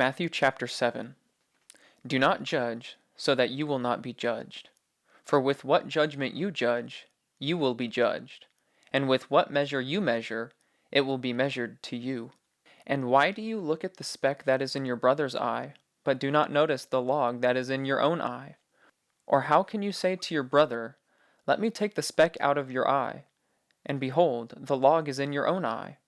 Matthew chapter 7. Do not judge, so that you will not be judged. For with what judgment you judge, you will be judged, and with what measure you measure, it will be measured to you. And why do you look at the speck that is in your brother's eye, but do not notice the log that is in your own eye? Or how can you say to your brother, Let me take the speck out of your eye, and behold, the log is in your own eye?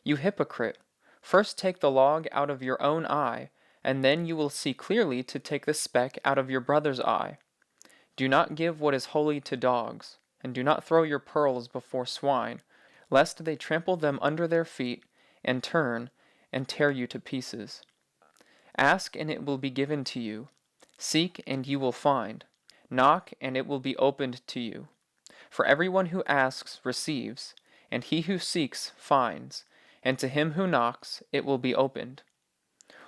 You hypocrite! First take the log out of your own eye, and then you will see clearly to take the speck out of your brother's eye. Do not give what is holy to dogs, and do not throw your pearls before swine, lest they trample them under their feet, and turn, and tear you to pieces. Ask, and it will be given to you. Seek, and you will find. Knock, and it will be opened to you. For everyone who asks receives, and he who seeks finds, and to him who knocks it will be opened.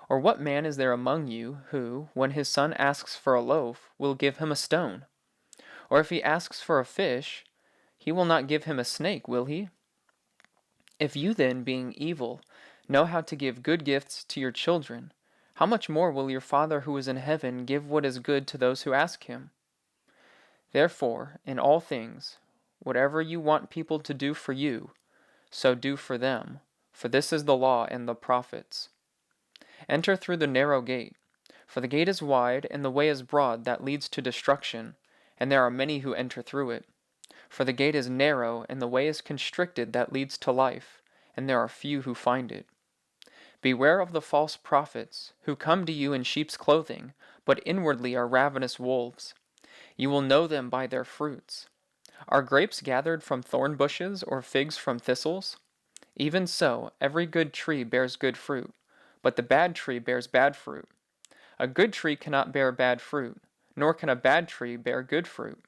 Or what man is there among you who, when his son asks for a loaf, will give him a stone? Or if he asks for a fish, he will not give him a snake, will he? If you then, being evil, know how to give good gifts to your children, how much more will your Father who is in heaven give what is good to those who ask him? Therefore, in all things, whatever you want people to do for you, so do for them, for this is the law and the prophets. Enter through the narrow gate, for the gate is wide and the way is broad that leads to destruction, and there are many who enter through it. For the gate is narrow and the way is constricted that leads to life, and there are few who find it. Beware of the false prophets, who come to you in sheep's clothing, but inwardly are ravenous wolves. You will know them by their fruits. Are grapes gathered from thorn bushes or figs from thistles? Even so, every good tree bears good fruit, but the bad tree bears bad fruit. A good tree cannot bear bad fruit, nor can a bad tree bear good fruit.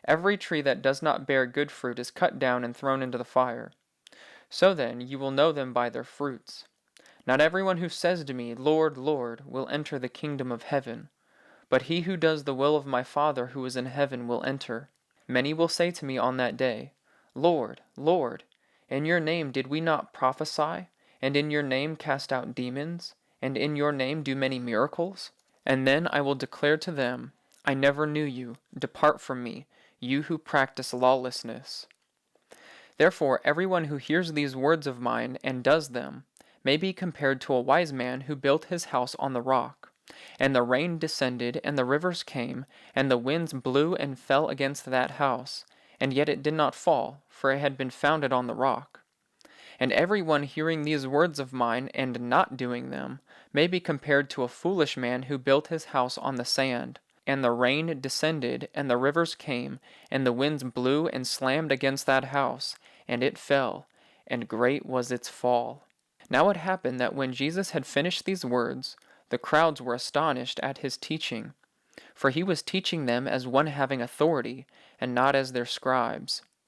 Every tree that does not bear good fruit is cut down and thrown into the fire. So then, you will know them by their fruits. Not everyone who says to me, Lord, Lord, will enter the kingdom of heaven, but he who does the will of my Father who is in heaven will enter. Many will say to me on that day, Lord, Lord, in your name did we not prophesy, and in your name cast out demons, and in your name do many miracles? And then I will declare to them, I never knew you, depart from me, you who practice lawlessness. Therefore everyone who hears these words of mine and does them may be compared to a wise man who built his house on the rock. And the rain descended, and the rivers came, and the winds blew and fell against that house, and yet it did not fall, for it had been founded on the rock. And everyone hearing these words of mine and not doing them may be compared to a foolish man who built his house on the sand. And the rain descended, and the rivers came, and the winds blew and slammed against that house, and it fell, and great was its fall. Now it happened that when Jesus had finished these words, the crowds were astonished at his teaching, for he was teaching them as one having authority, and not as their scribes.